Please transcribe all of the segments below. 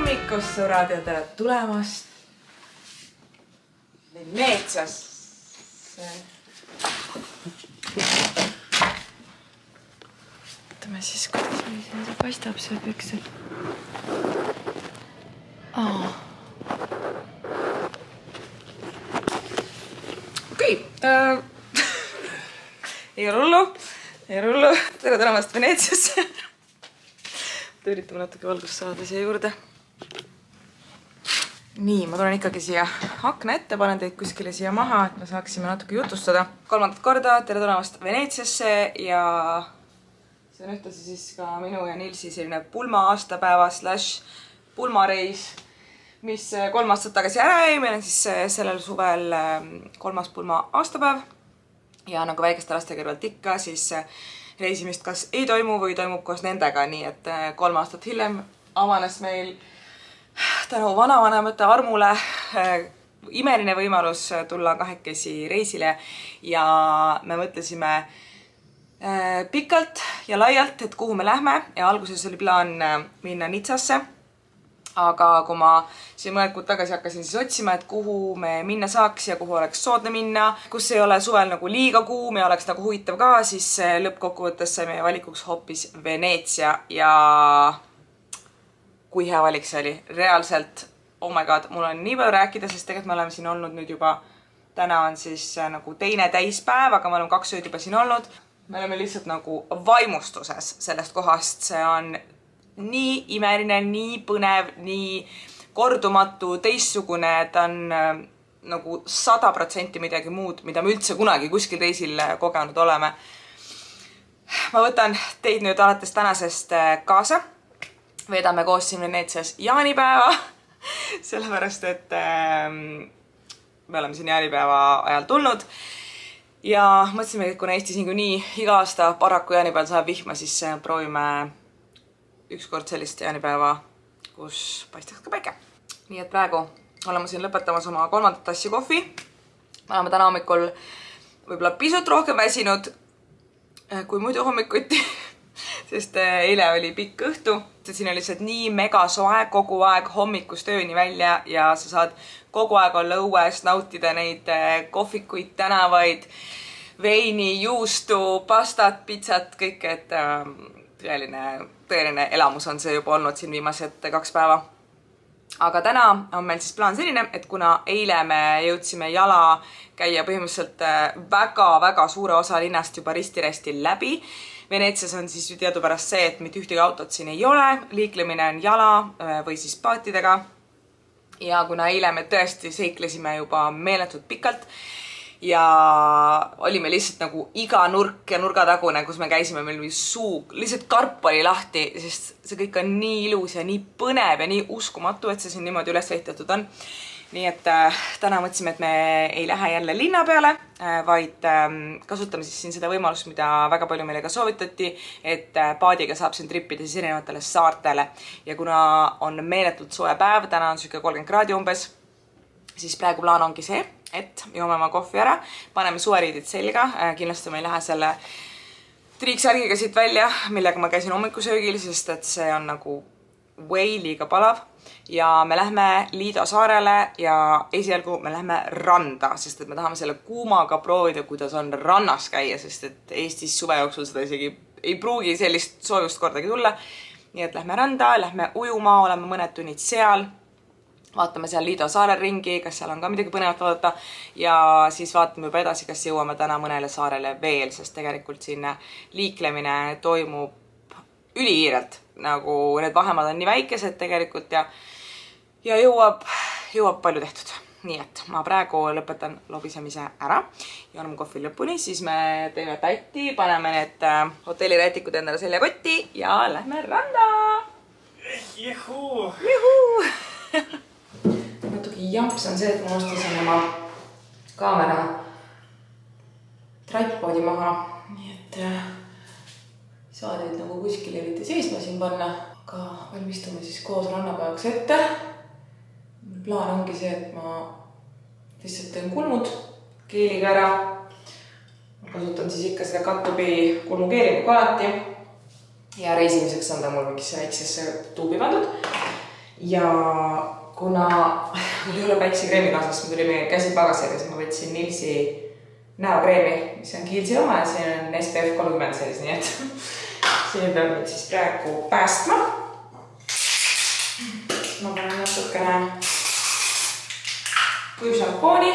hommikust, sõbrad, ja tere tulemast Veneetsiasse. Võtame siis, kuidas meil siin see paistab see püksel. Okei. Ei rullu. Tere tulemast Veneetsiasse. Üritame natuke valgust saada siia juurde. Nii, ma tulen ikkagi siia akna ette, panen teid kuskile siia maha, et me saaksime natuke jutustada. 3. korda tere tulemast Veneetsiasse ja see on ühtlasi siis ka minu ja Nilsi selline pulma aastapäeva / pulmareis, mis 3 aastat tagasi ära jäi. Meil on siis sellel suvel 3. pulma aastapäev ja nagu väikeste laste kõrvalt ikka, siis reisimist kas ei toimu või toimub koos nendega, nii et 3 aastat hiljem avanes meil tänu vanavanemate armule imeline võimalus tulla kahekesi reisile ja me mõtlesime pikalt ja laialt, et kuhu me lähme ja alguses oli plaan minna Nitsasse. Aga kui ma siin mõned kuud tagasi hakkasin siis otsima, et kuhu me minna saaks ja kuhu oleks soodne minna, kus ei ole suvel nagu liiga kuum ja oleks nagu huvitav ka, siis lõppkokkuvõttes sai meie valikuks hoopis Veneetsia ja kui hea valik see oli. Reaalselt, oh my god, mul on nii palju rääkida, sest tegelikult me oleme siin olnud nüüd juba, täna on siis nagu teine täispäev, aga me oleme 2 ööd juba siin olnud. Me oleme lihtsalt nagu vaimustuses sellest kohast, see on nii imeline, nii põnev, nii kordumatu, teistsugune, ta on nagu 100% midagi muud, mida me üldse kunagi kuskil reisil kogenud oleme. Ma võtan teid nüüd alates tänasest kaasa. Veedame koos siin Veneetsias jaanipäeva, sellepärast, et me oleme siin jaanipäeva ajal tulnud. Ja mõtlesime, et kuna Eestis nii iga aasta paraku jaanipäeval saab vihma, siis proovime ükskord sellist jaanipäeva, kus paistaks ka päike. Nii et praegu oleme siin lõpetamas oma 3. tassi kohvi. Me oleme täna hommikul võib-olla pisut rohkem väsinud kui muidu hommikuti, sest eile oli pikk õhtu. Siin on lihtsalt nii mega soe kogu aeg hommikust ööni välja ja sa saad kogu aeg olla õues, nautida neid kohvikuid, tänavaid, veini, juustu, pastat, pitsat, kõik, et tõeline elamus on see juba olnud siin viimased 2 päeva. Aga täna on meil siis plaan selline, et kuna eile me jõudsime jala käia põhimõtteliselt väga suure osa linnast juba risti-resti läbi. Veneetsias on siis teadupärast see, et mitte ühtegi autot siin ei ole, liiklemine on jala või siis paatidega. Ja kuna eile me tõesti seiklesime juba meeletult pikalt, ja olime lihtsalt nagu iga nurk ja nurgatagune, kus me käisime, meil oli suu, lihtsalt karp oli lahti, sest see kõik on nii ilus ja nii põnev ja nii uskumatu, et see siin niimoodi üles ehitatud on. Nii et täna mõtlesime, et me ei lähe jälle linna peale, vaid kasutame siis siin seda võimalust, mida väga palju meile ka soovitati, et paadiga saab siin trippida siis erinevatele saartele. Ja kuna on meeletult soe päev, täna on siuke 30 kraadi umbes, siis praegu plaan ongi see, et joome oma kohvi ära, paneme suveriidid selga, kindlasti ma ei lähe selle triiksärgiga siit välja, millega ma käisin hommikusöögil, sest et see on nagu way liiga palav. Ja me lähme Liido saarele ja esialgu me lähme randa, sest et me tahame selle kuumaga proovida, kuidas on rannas käia, sest et Eestis suve jooksul seda isegi ei pruugi sellist soojust kordagi tulla. Nii et lähme randa, lähme ujuma, oleme mõned tunnid seal. Vaatame seal Liido saarel ringi, kas seal on ka midagi põnevat vaadata ja siis vaatame juba edasi, kas jõuame täna mõnele saarele veel, sest tegelikult siin liiklemine toimub ülikiirelt, nagu need vahemad on nii väikesed tegelikult ja jõuab palju tehtud. Nii et ma praegu lõpetan lobisemise ära, jooname kohvi lõpuni, siis me teeme pätti, paneme need hotellirätikud endale seljakotti ja lähme randa! Juhuu! Natuke jamps on see, et ma ostasin oma kaamera tripodi maha, nii et saa teid nagu kuskil eriti seisma siin panna, aga valmistume siis koos rannapäevaks ette. Plaan ongi see, et ma lihtsalt teen kulmud keeliga ära. Ma kasutan siis ikka seda kattubi kulmukeeliga alati ja reisimiseks on ta mul mingisse väiksesse tuubi pandud. ja kuna mul ei ole päiksekreemi kaasas, mul tuli meie käsi pagasega, siis ma võtsin Nilsi näokreemi, mis on Kiehlsi oma ja siin on SPF 30 sees, nii et siin peab nüüd siis praegu päästma. Ma panen natukene kuivšampooni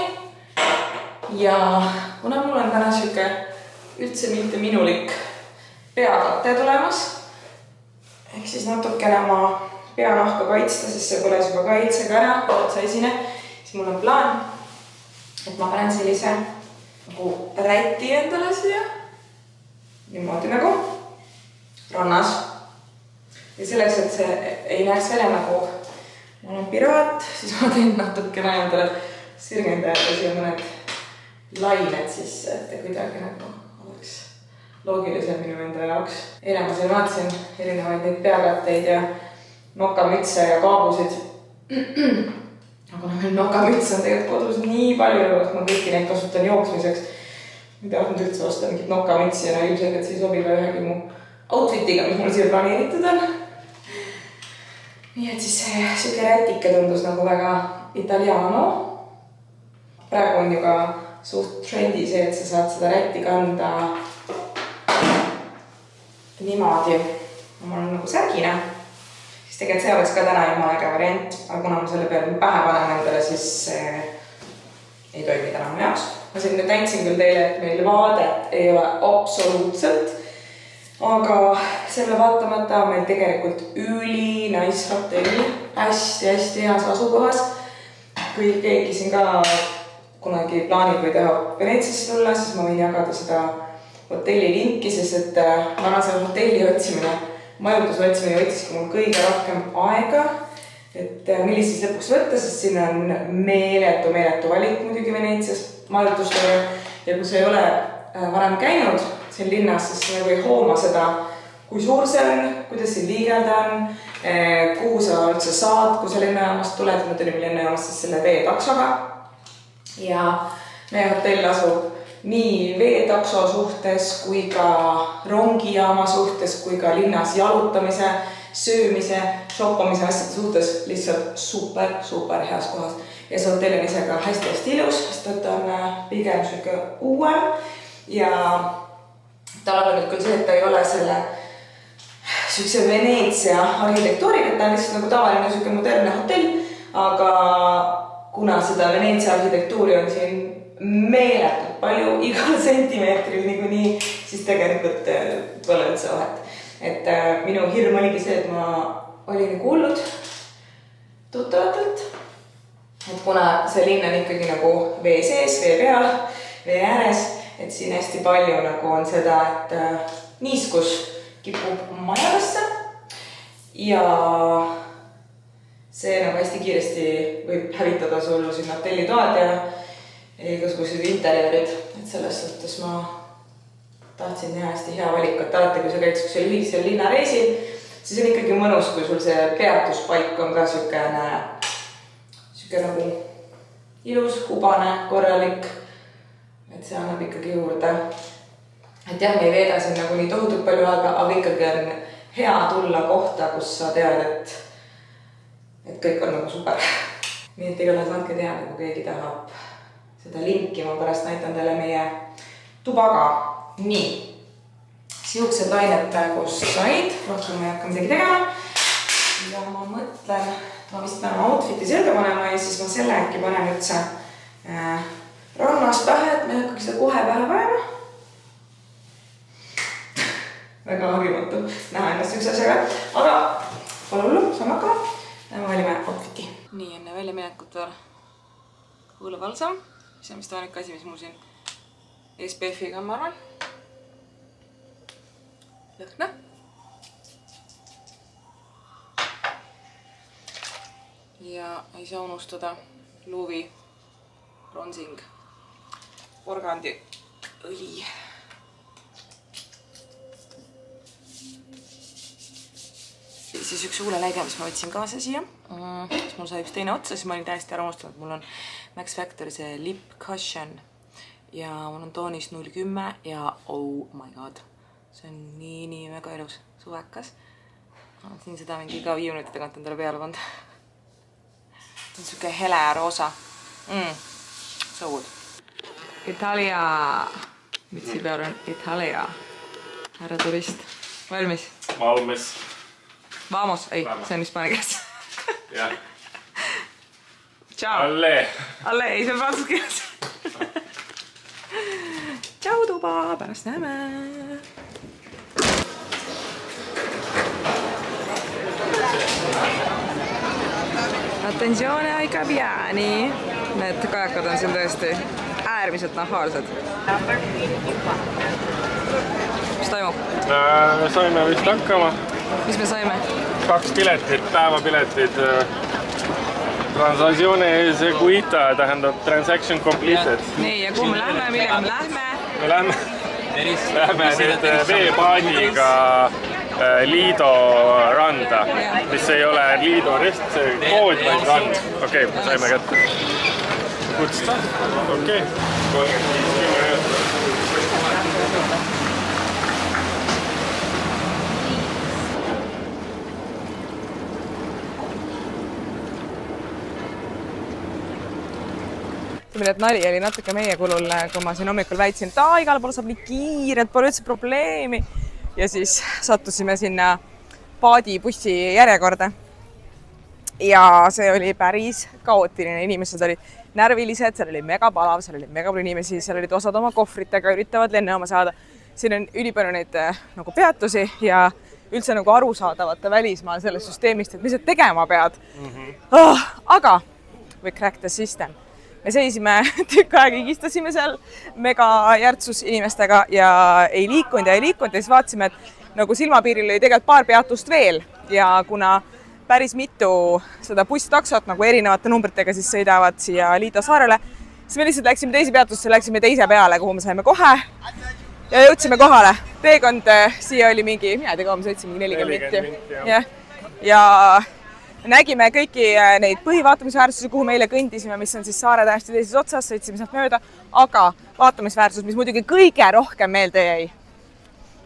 ja kuna mul on täna siuke üldse mitte minulik peakate tulemas, ehk siis natukene oma peanahka kaitsta, sest see põles juba kaitsega ära, otsa esine, siis mul on plaan, et ma panen sellise nagu räti endale siia, niimoodi nagu rannas. Ja selleks, et see ei näeks välja nagu mul on piraat, siis ma teen natukene endale sirgendajate siia mõned lained sisse, et kuidagi nagu oleks loogilisem minu enda jaoks. Eile ma siin vaatasin erinevaid neid peakatteid ja nokamütse ja kaabusid. Aga meil nokamütse on tegelikult kodus nii palju, et ma kõiki neid kasutan jooksmiseks. Ma ei tahtnud üldse osta mingit nokamütsi ja ilmselgelt see ei sobi ka ühegi mu outfitiga, mis mul siia planeeritud on. Nii et siis see siuke rätike tundus nagu väga italiano. Praegu on ju ka suht trendi see, et sa saad seda rätti kanda niimoodi. Mul on nagu särgina. Siis tegelikult see oleks ka täna jumala äge variant, aga kuna ma selle peale pähe panen endale, siis ei toimi täna mu jaoks. Ma siin nüüd näitsin küll teile, et meil vaadet ei ole absoluutselt, aga selle vaatamata on meil tegelikult ülinais hotell, hästi heas asukohas. Kui keegi siin ka kunagi plaanib või teha Veneetsiasse tulla, siis ma võin jagada seda hotelli linki, sest et vana selle hotelli otsimine, majutuse otsimine võttiski mul kõige rohkem aega, et millist siis lõpuks võtta, sest siin on meeletu valik muidugi Veneetsias majutustega ja kui sa ei ole varem käinud siin linnas, siis sa ei hooma seda, kui suur see on, kuidas siin liigelda on, kuhu sa üldse saad, kui sa lennujaamast tuled, me tulime lennujaamast siis selle veetaksoga ja meie hotell asub nii veetakso suhtes kui ka rongijaama suhtes kui ka linnas jalutamise, söömise, shoppamise asjade suhtes lihtsalt super heas kohas. Ja see hotell on ise ka hästi ilus, sest ta on pigem siuke uuem ja tal on nüüd küll see, et ta ei ole selle siukse Veneetsia arhitektuuriga, ta on lihtsalt nagu tavaline siuke modernne hotell, aga kuna seda Veneetsia arhitektuuri on siin meeletult palju igal sentimeetril niikuinii, siis tegelikult pole üldse vahet. Et minu hirm oligi see, et ma olin kuulnud tuttavatelt, et kuna see linn on ikkagi nagu vee sees, vee peal, vee ääres, et siin hästi palju nagu on seda, et niiskus kipub majadesse ja see nagu hästi kiiresti võib hävitada sul siin hotellitoad ja igasugused interjöörid, et selles suhtes ma tahtsin teha hästi hea valik, et alati, kui sa käid seal linnareisil, siis on ikkagi mõnus, kui sul see peatuspaik on ka siuke nagu ilus, hubane, korralik, et see annab ikkagi juurde. Et jah, me ei veeda siin nagu nii tohutult palju aega, aga ikkagi on hea tulla kohta, kus sa tead, et kõik on nagu super. Nii et igatahes andke teada, kui keegi tahab seda linki, ma pärast näitan teile meie tubaga. Nii, siuksed lained praegu said, rohkem ma ei hakka midagi tegema. Ja ma mõtlen, ma vist pean outfiti selga panema ja siis ma selle äkki panen üldse rannas pähe, et me ei hakkagi seda kohe pähe panema. Väga harjumatu näha ennast üks asjaga, aga pole hullu, saame hakkama. Me valime outfiti. Nii, enne välja minekut veel huulevalsam. See on vist ainuke asi, mis mul siin SPF-iga on, ma arvan. Lõhna. Ja ei saa unustada Luvi bronzing organdi õli. Siis üks huuleläige, mis ma võtsin kaasa siia. Siis mul sai üks teine otsa, siis ma olin täiesti ära unustanud. Mul on Max Factor see Lip Cushion ja mul on toonis 010 ja oh my god. See on nii väga ilus suvekas. Siin seda mingi iga 5 minuti tagant endale peale pannud. Siuke hele roosa. So good. Italia. Mitsipeal on Italia. Härra turist. Valmis? Valmis. Vamos. Ei, see on hispaania keeles. Jah. Ciao. Alle. Alle, ei, see on prantsuse keeles. Ciao tuba, pärast näeme. Attenzione ai Gabbiani. Need kajakad on siin tõesti äärmiselt nahaalsed. Mis toimub? Saime vist hakkama. Mis me saime? 2 piletit, päevapiletid. Transaksione eseguita tähendab transaction completed. Nii, ja kuhu me lähme, millega me lähme? Me lähme nüüd veepaadiga Liido randa, mis ei ole Liido rest, see kood, vaid rand. Okei, saime kätte. Good stuff. Okei. 35 et nali oli natuke meie kulul, kui ma siin hommikul väitsin, et igale poole saab nii kiire, et pole üldse probleemi. Ja siis sattusime sinna paadibussi järjekorda. Ja see oli päris kaootiline. Inimesed olid närvilised, seal oli mega palav, seal oli mega palju inimesi, seal olid osad oma kohvritega, üritavad lennujaama saada. Siin on ülipalju neid nagu peatusi ja üldse nagu arusaadavate välismaal sellest süsteemist, et mis sa tegema pead. Aga we cracked the system. Me seisime tükk aega, igistasime seal mega järtsus inimestega ja ei liikunud ja siis vaatasime, et nagu silmapiiril oli tegelikult paar peatust veel ja kuna päris mitu seda busstaksot nagu erinevate numbritega siis sõidavad siia Liido saarele, siis me lihtsalt läksime teise peatusse, läksime teise peale, kuhu me saime kohe ja jõudsime kohale. Teekond siia oli mingi, mina ei tea, me sõitsime 40 minutit. Ja nägime kõiki neid põhivaatamisväärsusi, kuhu meile kõndisime, mis on siis saare täiesti teises otsas, sõitsime sealt mööda, aga vaatamisväärsus, mis muidugi kõige rohkem meelde jäi.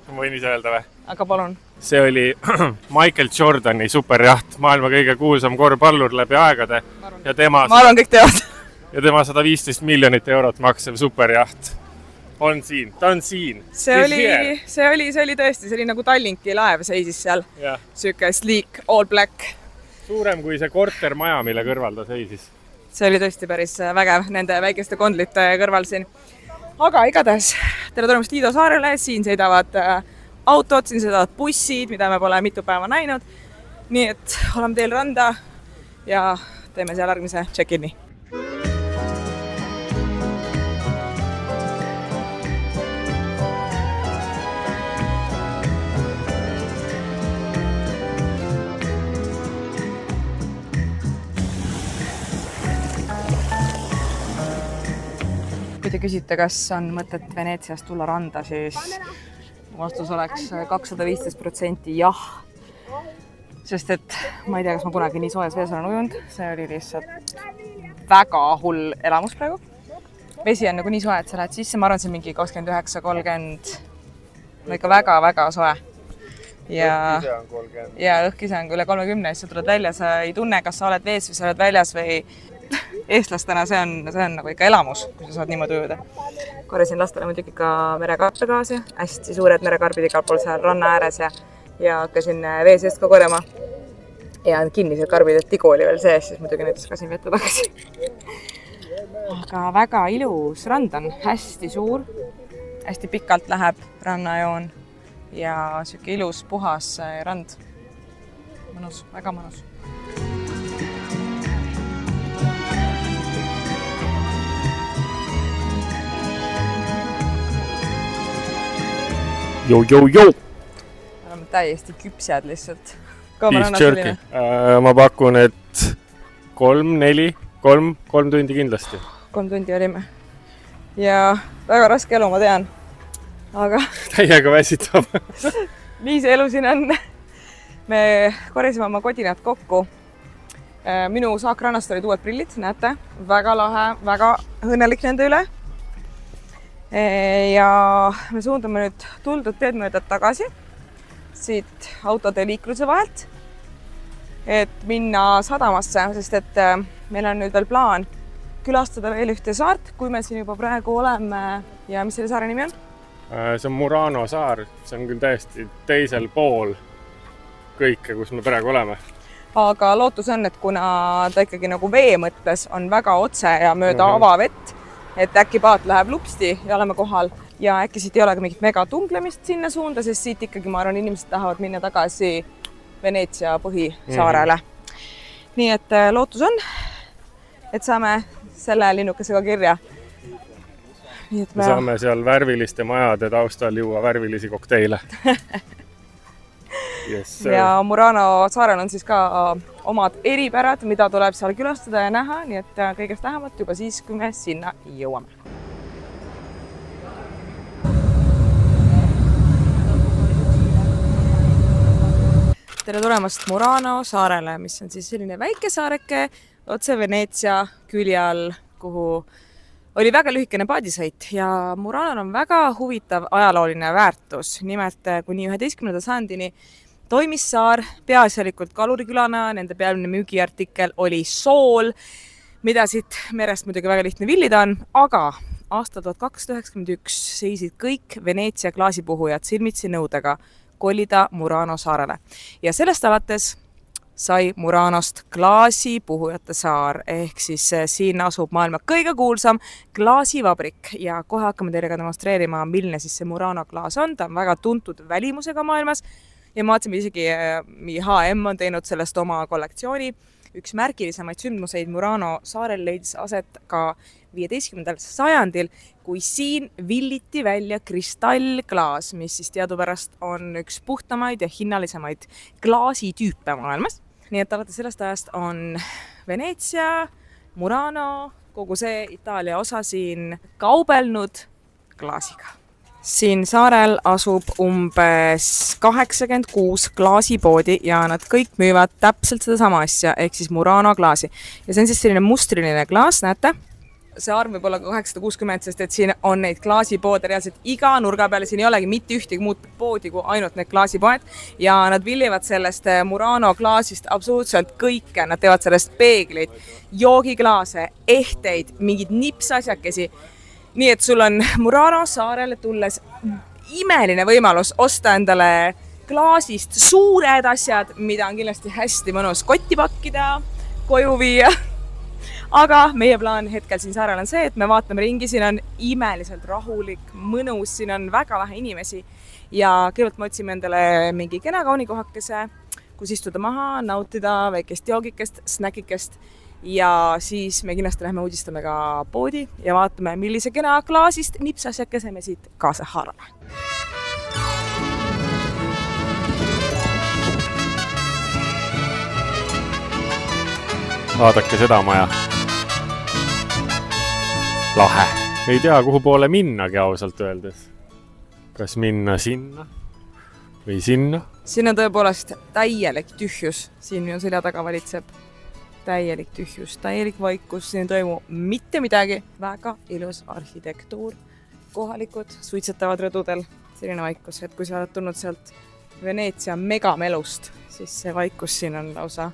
Ma võin ise öelda või? Aga palun. See oli Michael Jordani superjaht, maailma kõige kuulsam korvpallur läbi aegade. Ma arvan, kõik teavad. Ja tema 115 miljonit eurot maksev superjaht on siin, ta on siin. See oli tõesti, see oli nagu Tallinki laev seisis seal. Süke sleek, all black. Suurem kui see kortermaja, mille kõrval ta seisis. See oli tõesti päris vägev nende väikeste kondlite kõrval siin. Aga igatahes, tere tulemast Liido saarele, siin sõidavad autod, siin sõidavad bussid, mida me pole mitu päeva näinud. Nii et oleme teel randa ja teeme seal järgmise check-in'i. Kui te küsite, kas on mõtet Veneetsiast tulla randa, siis vastus oleks 215% jah. Sest et ma ei tea, kas ma kunagi nii soojas vees olen ujunud. See oli lihtsalt väga hull elamus praegu. Vesi on nagu nii soe, et sa lähed sisse. Ma arvan, see on mingi 29-30. Ikka väga-väga soe. Ja õhkise on üle 30, siis sa tuled välja, sa ei tunne, kas sa oled vees või sa oled väljas või eestlastena see on nagu ikka elamus, kui sa saad niimoodi ujuda. Korjasin lastele muidugi ka merekarpe kaasa, hästi suured merekarbid igal pool seal ranna ääres ja hakkasin vee seest ka korjama. Ja kinnised karbid, et tigu oli veel sees, siis muidugi näitas ka siin vette tagasi. Aga väga ilus rand on, hästi suur, hästi pikalt läheb rannajoon ja siuke ilus puhas rand. Mõnus, väga mõnus. Oleme täiesti küpsed lihtsalt. Beef jerky. Ma pakun, et 3 tundi kindlasti. 3 tundi olime. Ja väga raske elu, ma tean. Aga täiega väsitab. Nii see elu siin on. Me korjasime oma kodinad kokku. Minu saakrannast olid uued prillid, näete. Väga lahe, väga õnnelik nende üle. Ja me suundume nüüd tuldud teed mööda tagasi siit autode liikluse vahelt, et minna sadamasse, sest et meil on nüüd veel plaan külastada veel ühte saart, kui me siin juba praegu oleme ja mis selle saare nimi on? See on Murano saar, see on küll täiesti teisel pool kõike, kus me praegu oleme. Aga lootus on, et kuna ta ikkagi nagu vee mõttes on väga otse ja mööda avavett, et äkki paat läheb lupsti ja oleme kohal ja äkki siit ei ole ka mingit mega tunglemist sinna suunda, sest siit ikkagi ma arvan, inimesed tahavad minna tagasi Veneetsia põhisaarele. Nii et lootus on, et saame selle linnukesega kirja. Nii et me saame seal värviliste majade taustal juua värvilisi kokteile. Yes, ja Murano saarel on siis ka omad eripärad, mida tuleb seal külastada ja näha, nii et kõigest lähemalt juba siis, kui me sinna jõuame. Tere tulemast Murano saarele, mis on siis selline väike saareke otse Veneetsia külje all, kuhu oli väga lühikene paadisõit ja Muranol on väga huvitav ajalooline väärtus. Nimelt kuni 11. sajandini toimis saar peaasjalikult kalurikülana, nende peamine müügiartikkel oli sool, mida siit merest muidugi väga lihtne villida on, aga aastal 1291 seisid kõik Veneetsia klaasipuhujad silmitsi nõudega kolida Murano saarele. Ja sellest alates sai Muranost klaasipuhujate saar, ehk siis siin asub maailma kõige kuulsam klaasivabrik ja kohe hakkame teile ka demonstreerima, milline siis see Murano klaas on. Ta on väga tuntud välimusega maailmas ja ma vaatasin, isegi H&M on teinud sellest oma kollektsiooni. Üks märgilisemaid sündmuseid Murano saarel leidis aset ka 15. sajandil, kui siin villiti välja kristallklaas, mis siis teadupärast on üks puhtamaid ja hinnalisemaid klaasitüüpe maailmas. Nii et alates sellest ajast on Veneetsia, Murano, kogu see Itaalia osa siin kaubelnud klaasiga. Siin saarel asub umbes 86 klaasipoodi ja nad kõik müüvad täpselt seda sama asja, ehk siis Murano klaasi. Ja see on siis selline mustriline klaas, näete? See arv võib olla ka 860, sest et siin on neid klaasipoode reaalselt iga nurga peale, siin ei olegi mitte ühtegi muud poodi kui ainult need klaasipoed ja nad villivad sellest Murano klaasist absoluutselt kõike, nad teevad sellest peegleid, joogiklaase, ehteid, mingid nipsasjakesi. Nii et sul on Murano saarele tulles imeline võimalus osta endale klaasist suured asjad, mida on kindlasti hästi mõnus kotti pakkida, koju viia. Aga meie plaan hetkel siin saarel on see, et me vaatame ringi, siin on imeliselt rahulik, mõnus, siin on väga vähe inimesi ja kõigepealt me otsime endale mingi kena kaunikohakese, kus istuda maha, nautida väikest joogikest, snäkikest ja siis me kindlasti lähme uudistame ka poodi ja vaatame, millise kena klaasist nipsasjakese me siit kaasa haarame. Vaadake seda maja. Lahe. Ei tea, kuhu poole minnagi ausalt öeldes. Kas minna sinna või sinna? Siin on tõepoolest täielik tühjus. Siin on selja taga valitseb täielik tühjus, täielik vaikus. Siin ei toimu mitte midagi. Väga ilus arhitektuur. Kohalikud suitsetavad rõdudel. Selline vaikus, et kui sa oled tulnud sealt Veneetsia megamelust, siis see vaikus siin on lausa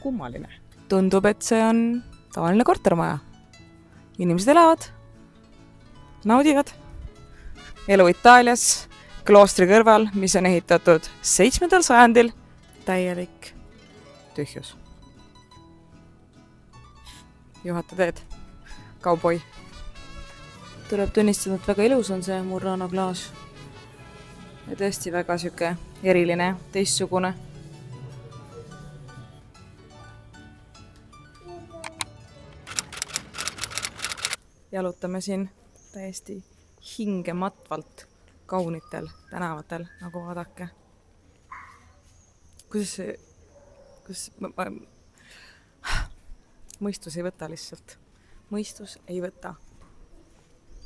kummaline. Tundub, et see on tavaline kortermaja. Inimesed elavad, naudivad. Elu Itaalias, kloostri kõrval, mis on ehitatud 7. sajandil, täielik tühjus. Juhata teed, kauboi. Tuleb tunnistada, et väga ilus on see Murano klaas. Ja tõesti väga süke eriline, teistsugune. Jalutame siin täiesti hingematvalt kaunitel tänavatel, nagu vaadake. Mõistus ei võta lihtsalt. Mõistus ei võta.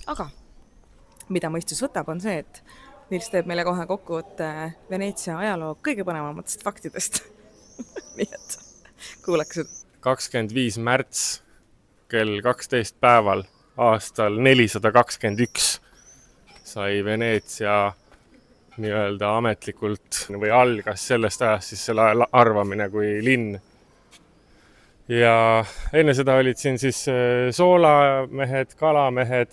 Aga mida mõistus võtab on see, et Nils teeb meile kohe kokkuvõtte Veneetsia ajaloo kõige põnevamatest faktidest. Nii et kuulake seda. 25. märts kell 12 päeval aastal 421 sai Veneetsia nii-öelda ametlikult või algas sellest ajast siis selle arvamine, kui linn ja enne seda olid siin siis soolamehed, kalamehed,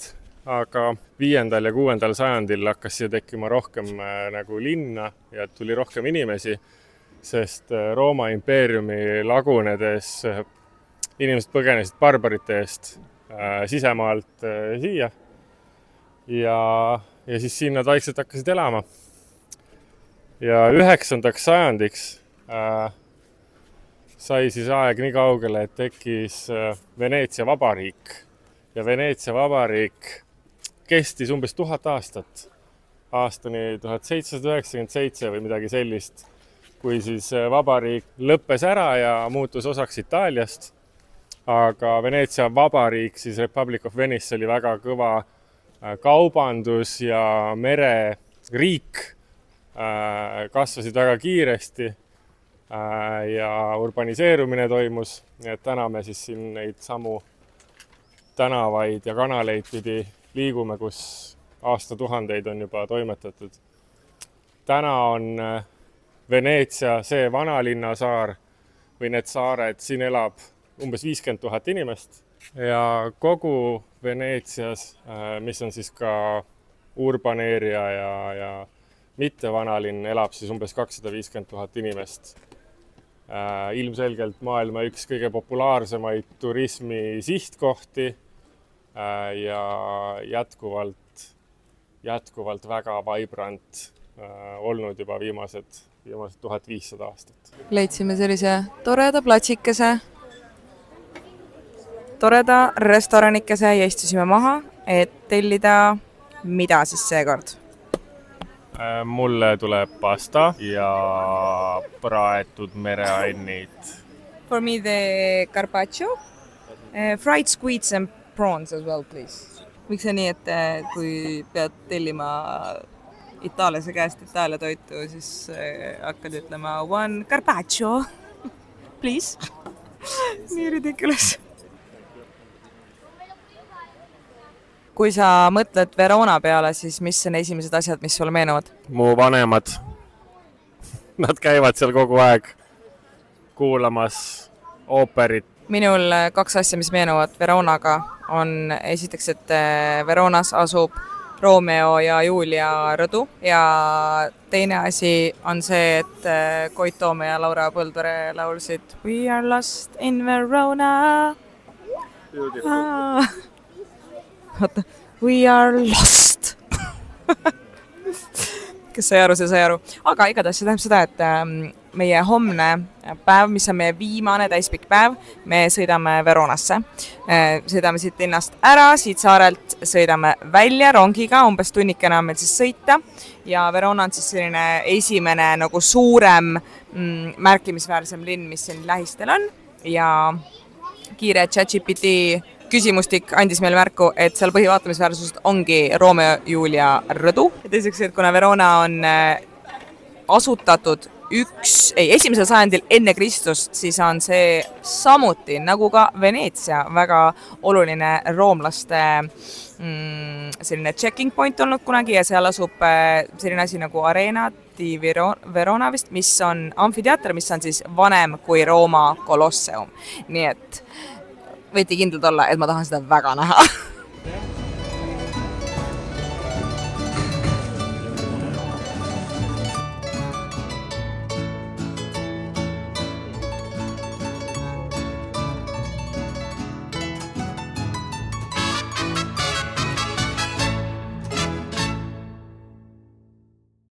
aga 5. ja 6. sajandil hakkas siia tekkima rohkem nagu linna ja tuli rohkem inimesi, sest Rooma impeeriumi lagunedes inimesed põgenesid barbarite eest sisemaalt siia ja siis siin nad vaikselt hakkasid elama. Ja 9. sajandiks sai siis aeg nii kaugele, et tekkis Veneetsia vabariik ja Veneetsia vabariik kestis umbes 1000 aastat, aastani 1797 või midagi sellist, kui siis vabariik lõppes ära ja muutus osaks Itaaliast. Aga Veneetsia vabariik, siis Republic of Venice oli väga kõva kaubandus ja mereriik, kasvasid väga kiiresti ja urbaniseerumine toimus. Et täna me siis siin neid samu tänavaid ja kanaleid pidi liigume, kus aastatuhandeid on juba toimetatud. Täna on Veneetsia see vanalinna saar või need saared, siin elab umbes 50 000 inimest ja kogu Veneetsias, mis on siis ka urbaneeria ja mitte vanalinn, elab siis umbes 250 000 inimest. Ilmselgelt maailma üks kõige populaarsemaid turismi sihtkohti ja jätkuvalt väga vibrant olnud juba viimased 1500 aastat. Leidsime sellise toreda platsikese, toreda restoranikese ja istusime maha, et tellida mida siis seekord? Mulle tuleb pasta ja praetud mereannid. For me the carpaccio, fried squids and prawns as well, please. Miks see nii, et kui pead tellima itaaliase käest Itaalia toitu, siis hakkad ütlema one carpaccio, please. Nii ridiculous. Kui sa mõtled Verona peale, siis mis on esimesed asjad, mis sulle meenuvad? Mu vanemad. Nad käivad seal kogu aeg kuulamas ooperit. Minul 2 asja, mis meenuvad Veronaga, on esiteks, et Veronas asub Romeo ja Julia rõdu ja teine asi on see, et Koit Toome ja Laura Põldure laulsid We are lost in Verona. Oota, we are lost. Kes sai aru, see sai aru. Aga igatahes see tähendab seda, et meie homne päev, mis on meie viimane täispikk päev, me sõidame Veronasse. Sõidame siit linnast ära, siit saarelt sõidame välja rongiga, umbes tunnikene on meil siis sõita. Ja Verona on siis selline esimene nagu suurem märkimisväärsem linn, mis siin lähistel on. Ja kiire ChatGPT küsimustik andis meile märku, et seal põhivaatamisväärsused ongi Romeo Julia rõdu. Ja teiseks, et kuna Verona on asutatud 1. sajandil enne Kristust, siis on see samuti, nagu ka Veneetsia, väga oluline roomlaste selline checking point olnud kunagi ja seal asub selline asi nagu Arena di Verona vist, mis on amfiteater, mis on siis vanem kui Rooma Kolosseum. Nii et võite kindlad olla, et ma tahan seda väga näha.